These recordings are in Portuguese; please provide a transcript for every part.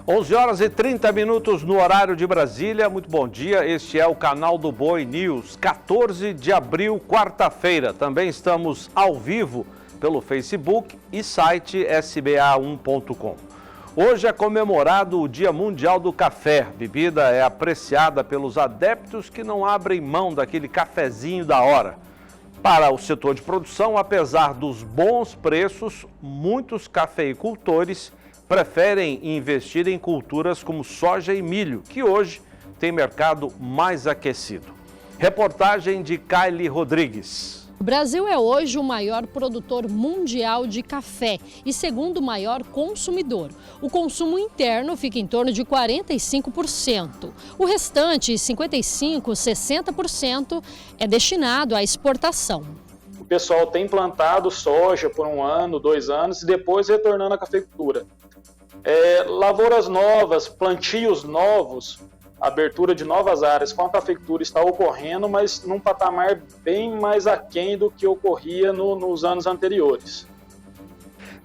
11 horas e 30 minutos no horário de Brasília. Muito bom dia, este é o canal do Boi News, 14 de abril, quarta-feira. Também estamos ao vivo pelo Facebook e site sba1.com. Hoje é comemorado o Dia Mundial do Café. A bebida é apreciada pelos adeptos que não abrem mão daquele cafezinho da hora. Para o setor de produção, apesar dos bons preços, muitos cafeicultores preferem investir em culturas como soja e milho, que hoje tem mercado mais aquecido. Reportagem de Kylie Rodrigues. O Brasil é hoje o maior produtor mundial de café e segundo maior consumidor. O consumo interno fica em torno de 45%. O restante, 55%, 60%, é destinado à exportação. O pessoal tem plantado soja por 1 ano, 2 anos e depois retornando à cafeicultura. Lavouras novas, plantios novos, abertura de novas áreas com a cafeicultura está ocorrendo, mas num patamar bem mais aquém do que ocorria nos anos anteriores.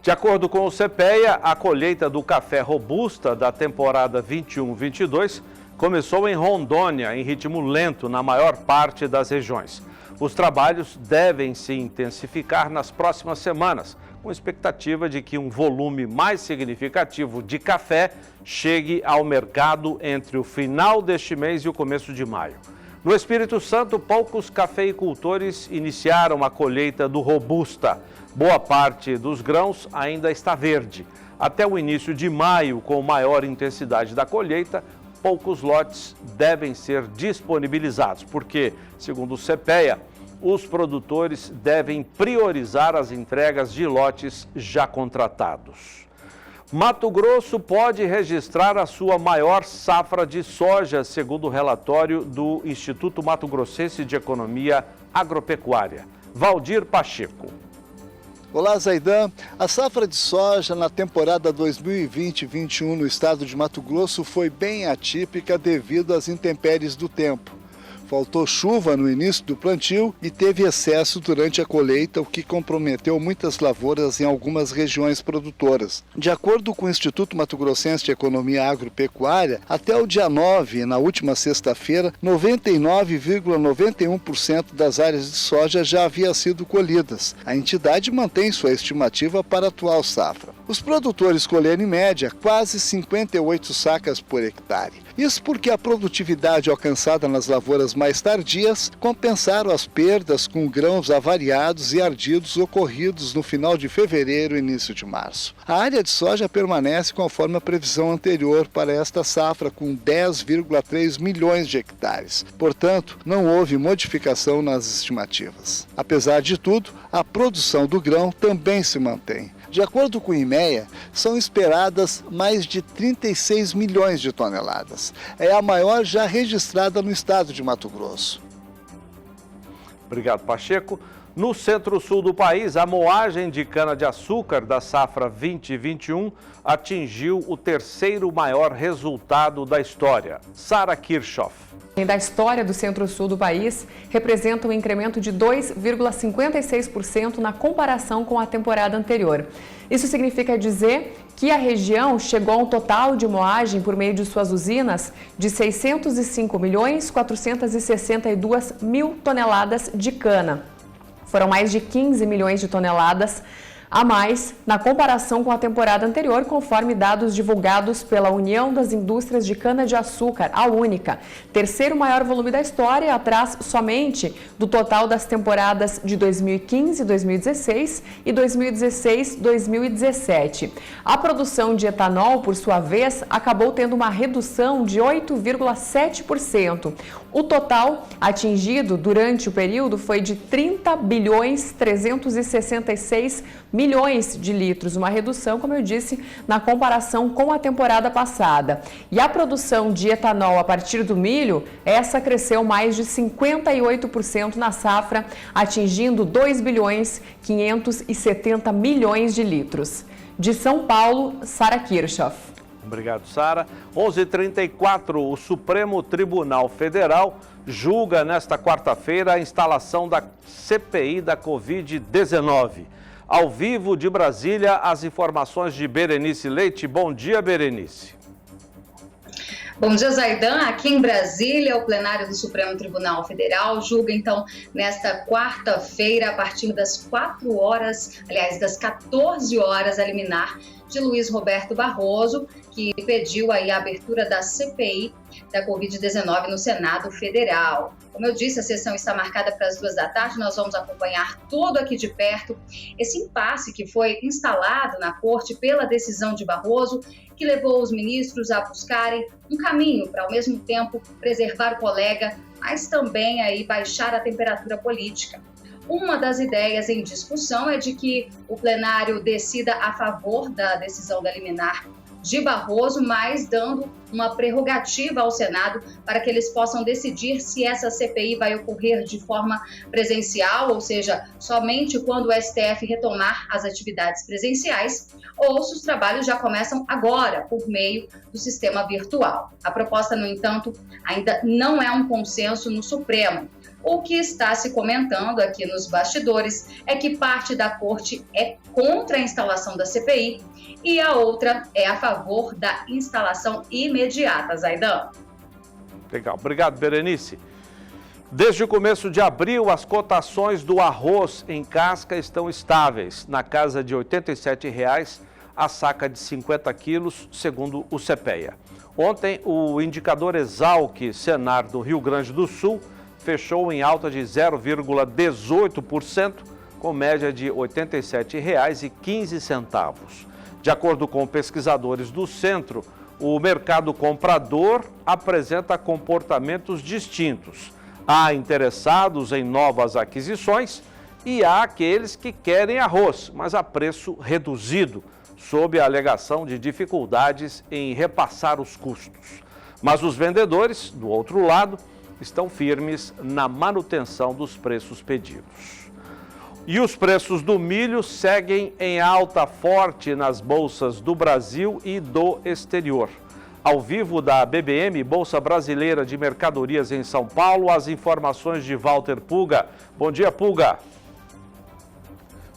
De acordo com o CPEA, a colheita do café robusta da temporada 21-22 começou em Rondônia, em ritmo lento na maior parte das regiões. Os trabalhos devem se intensificar nas próximas semanas, com expectativa de que um volume mais significativo de café chegue ao mercado entre o final deste mês e o começo de maio. No Espírito Santo, poucos cafeicultores iniciaram a colheita do Robusta. Boa parte dos grãos ainda está verde. Até o início de maio, com maior intensidade da colheita, poucos lotes devem ser disponibilizados, porque, segundo o CPEA, os produtores devem priorizar as entregas de lotes já contratados. Mato Grosso pode registrar a sua maior safra de soja, segundo o relatório do Instituto Mato Grossense de Economia Agropecuária. Valdir Pacheco. Olá, Zaidan. A safra de soja na temporada 2020-21 no estado de Mato Grosso foi bem atípica devido às intempéries do tempo. Faltou chuva no início do plantio e teve excesso durante a colheita, o que comprometeu muitas lavouras em algumas regiões produtoras. De acordo com o Instituto Mato Grossense de Economia Agropecuária, até o dia 9, na última sexta-feira, 99,91% das áreas de soja já havia sido colhidas. A entidade mantém sua estimativa para a atual safra. Os produtores colheram em média quase 58 sacas por hectare. Isso porque a produtividade alcançada nas lavouras mais tardias compensaram as perdas com grãos avariados e ardidos ocorridos no final de fevereiro e início de março. A área de soja permanece conforme a previsão anterior para esta safra, com 10,3 milhões de hectares. Portanto, não houve modificação nas estimativas. Apesar de tudo, a produção do grão também se mantém. De acordo com o IMEA, são esperadas mais de 36 milhões de toneladas. É a maior já registrada no estado de Mato Grosso. Obrigado, Pacheco. No centro-sul do país, a moagem de cana-de-açúcar da safra 2021 atingiu o terceiro maior resultado da história. Sara Kirchhoff. Da história do centro-sul do país, representa um incremento de 2,56% na comparação com a temporada anterior. Isso significa dizer que a região chegou a um total de moagem por meio de suas usinas de 605.462.000 toneladas de cana. Foram mais de 15 milhões de toneladas a mais na comparação com a temporada anterior, conforme dados divulgados pela União das Indústrias de Cana-de-Açúcar, a única. Terceiro maior volume da história, atrás somente do total das temporadas de 2015, 2016 e 2016, 2017. A produção de etanol, por sua vez, acabou tendo uma redução de 8,7%. O total atingido durante o período foi de 30,366 milhões de litros, uma redução, como eu disse, na comparação com a temporada passada. E a produção de etanol a partir do milho, essa cresceu mais de 58% na safra, atingindo 2,570 milhões de litros. De São Paulo, Sara Kirchhoff. Obrigado, Sara. 11h34, o Supremo Tribunal Federal julga nesta quarta-feira a instalação da CPI da Covid-19. Ao vivo de Brasília, as informações de Berenice Leite. Bom dia, Berenice. Bom dia, Zaidan. Aqui em Brasília, o plenário do Supremo Tribunal Federal julga, então, nesta quarta-feira, a partir das 4 horas, aliás, das 14 horas, a liminar de Luiz Roberto Barroso, que pediu aí a abertura da CPI da Covid-19 no Senado Federal. Como eu disse, a sessão está marcada para as 2 da tarde, nós vamos acompanhar tudo aqui de perto esse impasse que foi instalado na Corte pela decisão de Barroso, que levou os ministros a buscarem um caminho para, ao mesmo tempo, preservar o colega, mas também aí baixar a temperatura política. Uma das ideias em discussão é de que o plenário decida a favor da decisão da liminar de Barroso, mas dando uma prerrogativa ao Senado para que eles possam decidir se essa CPI vai ocorrer de forma presencial, ou seja, somente quando o STF retomar as atividades presenciais, ou se os trabalhos já começam agora, por meio do sistema virtual. A proposta, no entanto, ainda não é um consenso no Supremo. O que está se comentando aqui nos bastidores é que parte da Corte é contra a instalação da CPI e a outra é a favor da instalação imediata, Zaidan. Legal, obrigado, Berenice. Desde o começo de abril, as cotações do arroz em casca estão estáveis, na casa de R$ 87,00 a saca de 50 quilos, segundo o CPEA. Ontem, o indicador Exalc Senar do Rio Grande do Sul fechou em alta de 0,18%, com média de R$ 87,15. De acordo com pesquisadores do Centro, o mercado comprador apresenta comportamentos distintos. Há interessados em novas aquisições e há aqueles que querem arroz, mas a preço reduzido, sob a alegação de dificuldades em repassar os custos. Mas os vendedores, do outro lado, estão firmes na manutenção dos preços pedidos. E os preços do milho seguem em alta forte nas bolsas do Brasil e do exterior. Ao vivo da BBM, Bolsa Brasileira de Mercadorias em São Paulo, as informações de Walter Puga. Bom dia, Puga.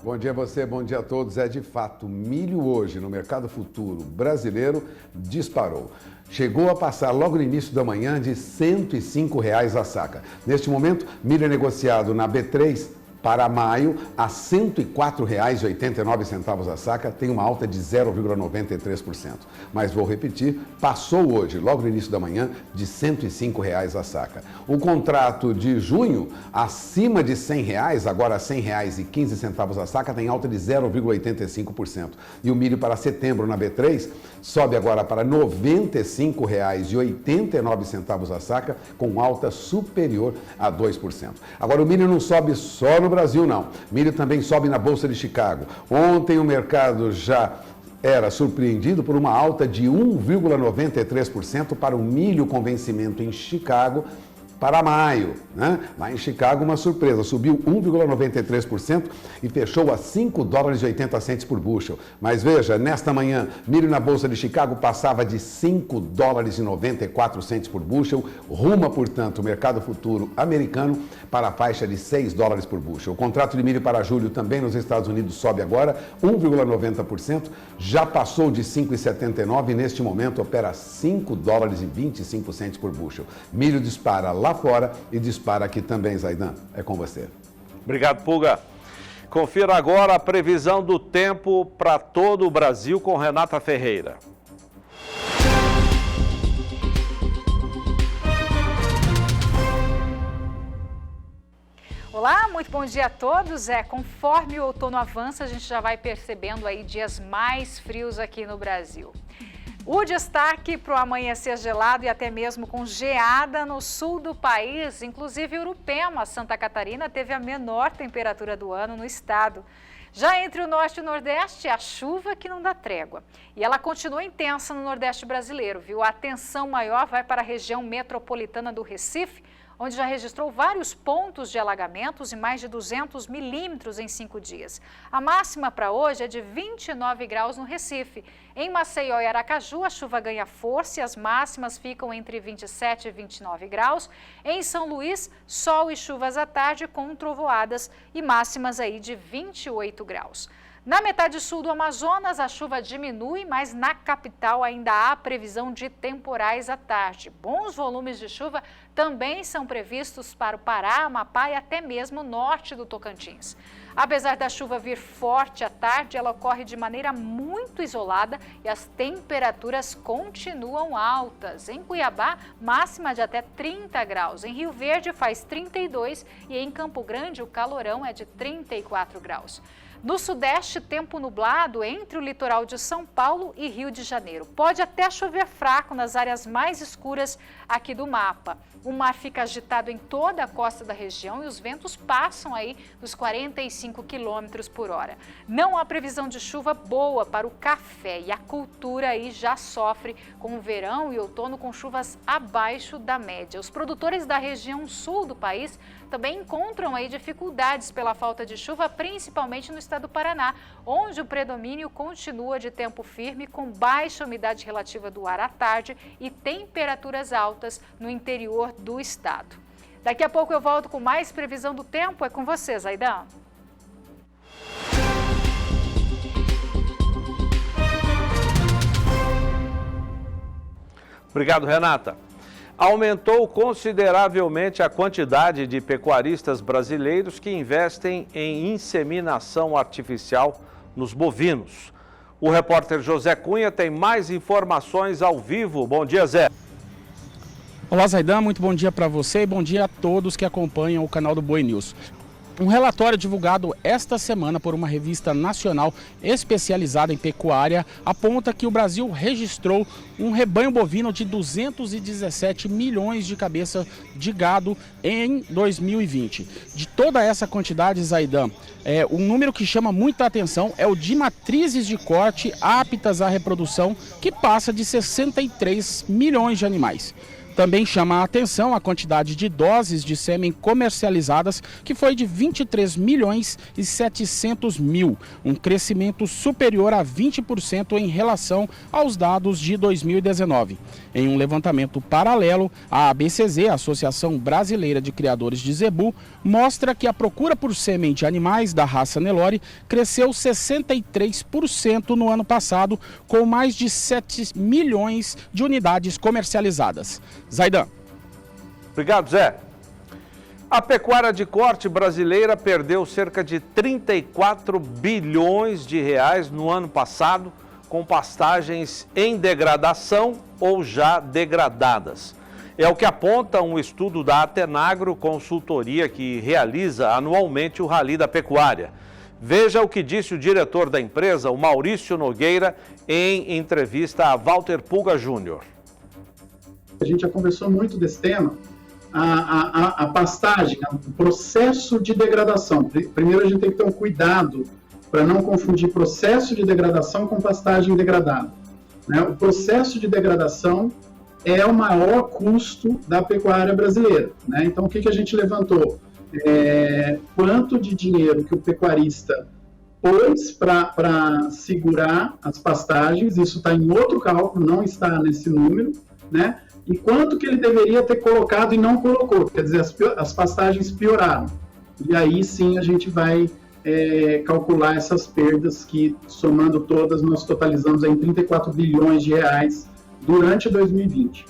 Bom dia a você, bom dia a todos. É de fato, milho hoje no mercado futuro brasileiro disparou. Chegou a passar logo no início da manhã de R$ 105,00 a saca. Neste momento, milho é negociado na B3 para maio a R$ 104,89 a saca, tem uma alta de 0,93%. Mas vou repetir, passou hoje, logo no início da manhã, de R$ 105,00 a saca. O contrato de junho, acima de R$ 100,00, agora R$ 100,15 a saca, tem alta de 0,85%. E o milho para setembro na B3 sobe agora para R$ 95,89 a saca, com alta superior a 2%. Agora, o milho não sobe só no Brasil, não. Milho também sobe na Bolsa de Chicago. Ontem o mercado já era surpreendido por uma alta de 1,93% para o milho com vencimento em Chicago para maio, né? Lá em Chicago, uma surpresa, subiu 1,93% e fechou a $5,80 por bushel. Mas veja, nesta manhã, milho na Bolsa de Chicago passava de $5,94 por bushel, ruma, portanto, o mercado futuro americano para a faixa de $6 por bushel. O contrato de milho para julho também nos Estados Unidos sobe agora 1,90%, já passou de 5,79 e neste momento opera $5,25 por bushel. Milho dispara lá fora e dispara aqui também, Zaidan. É com você. Obrigado, Puga. Confira agora a previsão do tempo para todo o Brasil com Renata Ferreira. Olá, muito bom dia a todos. Conforme o outono avança, a gente já vai percebendo aí dias mais frios aqui no Brasil. O destaque para o amanhecer gelado e até mesmo com geada no sul do país, inclusive Urupema, Santa Catarina, teve a menor temperatura do ano no estado. Já entre o norte e o nordeste, a chuva que não dá trégua. E ela continua intensa no nordeste brasileiro, viu? A atenção maior vai para a região metropolitana do Recife, onde já registrou vários pontos de alagamentos e mais de 200 milímetros em 5 dias. A máxima para hoje é de 29 graus no Recife. Em Maceió e Aracaju, a chuva ganha força e as máximas ficam entre 27 e 29 graus. Em São Luís, sol e chuvas à tarde com trovoadas e máximas aí de 28 graus. Na metade sul do Amazonas, a chuva diminui, mas na capital ainda há previsão de temporais à tarde. Bons volumes de chuva também são previstos para o Pará, Amapá e até mesmo o norte do Tocantins. Apesar da chuva vir forte à tarde, ela ocorre de maneira muito isolada e as temperaturas continuam altas. Em Cuiabá, máxima de até 30 graus. Em Rio Verde faz 32 e em Campo Grande o calorão é de 34 graus. No sudeste, tempo nublado entre o litoral de São Paulo e Rio de Janeiro. Pode até chover fraco nas áreas mais escuras aqui do mapa. O mar fica agitado em toda a costa da região e os ventos passam aí dos 45 km por hora. Não há previsão de chuva boa para o café e a cultura aí já sofre com o verão e outono com chuvas abaixo da média. Os produtores da região sul do país também encontram aí dificuldades pela falta de chuva, principalmente no estado do Paraná, onde o predomínio continua de tempo firme, com baixa umidade relativa do ar à tarde e temperaturas altas no interior do estado. Daqui a pouco eu volto com mais previsão do tempo. É com você, Zaidan. Obrigado, Renata. Aumentou consideravelmente a quantidade de pecuaristas brasileiros que investem em inseminação artificial nos bovinos. O repórter José Cunha tem mais informações ao vivo. Bom dia, Zé. Olá, Zaidan, muito bom dia para você e bom dia a todos que acompanham o canal do Boi News. Um relatório divulgado esta semana por uma revista nacional especializada em pecuária aponta que o Brasil registrou um rebanho bovino de 217 milhões de cabeças de gado em 2020. De toda essa quantidade, Zaidan, um número que chama muita atenção é o de matrizes de corte aptas à reprodução, que passa de 63 milhões de animais. Também chama a atenção a quantidade de doses de sêmen comercializadas, que foi de 23 milhões e 700 mil, um crescimento superior a 20% em relação aos dados de 2019. Em um levantamento paralelo, a ABCZ, a Associação Brasileira de Criadores de Zebu, mostra que a procura por sêmen de animais da raça Nelore cresceu 63% no ano passado, com mais de 7 milhões de unidades comercializadas. Zaidan. Obrigado, Zé. A pecuária de corte brasileira perdeu cerca de 34 bilhões de reais no ano passado, com pastagens em degradação ou já degradadas. É o que aponta um estudo da Atenagro, consultoria que realiza anualmente o Rally da Pecuária. Veja o que disse o diretor da empresa, o Maurício Nogueira, em entrevista a Walter Pulga Júnior. A gente já conversou muito desse tema, a pastagem, o processo de degradação. Primeiro a gente tem que ter um cuidado para não confundir processo de degradação com pastagem degradada. Né? O processo de degradação é o maior custo da pecuária brasileira. Né? Então, o que a gente levantou? Quanto de dinheiro que o pecuarista pôs para segurar as pastagens, isso está em outro cálculo, não está nesse número, né? E quanto que ele deveria ter colocado e não colocou, quer dizer, as pastagens pioraram. E aí sim a gente vai calcular essas perdas que, somando todas, nós totalizamos em 34 bilhões de reais durante 2020.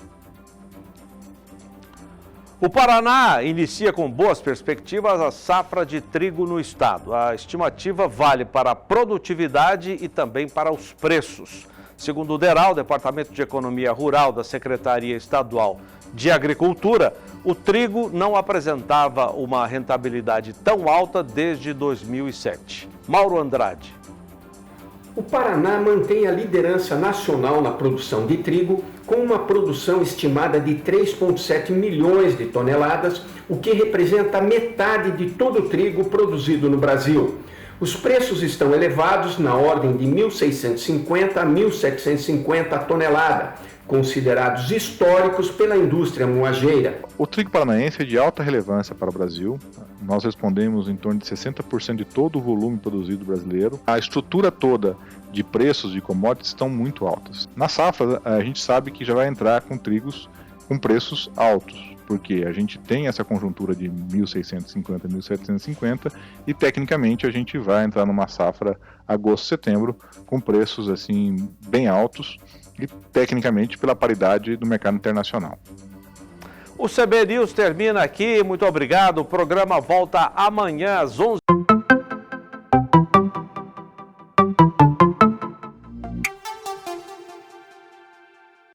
O Paraná inicia com boas perspectivas a safra de trigo no estado. A estimativa vale para a produtividade e também para os preços. Segundo o DERAL, Departamento de Economia Rural da Secretaria Estadual de Agricultura, o trigo não apresentava uma rentabilidade tão alta desde 2007. Mauro Andrade. O Paraná mantém a liderança nacional na produção de trigo, com uma produção estimada de 3,7 milhões de toneladas, o que representa metade de todo o trigo produzido no Brasil. Os preços estão elevados na ordem de 1.650 a 1.750 a tonelada, considerados históricos pela indústria moageira. O trigo paranaense é de alta relevância para o Brasil. Nós respondemos em torno de 60% de todo o volume produzido brasileiro. A estrutura toda de preços de commodities estão muito altas. Na safra, a gente sabe que já vai entrar com trigos com preços altos. porque a gente tem essa conjuntura de 1.650, 1.750 e tecnicamente a gente vai entrar numa safra agosto, setembro com preços assim bem altos e tecnicamente pela paridade do mercado internacional. O CB News termina aqui, muito obrigado. O programa volta amanhã às 11h.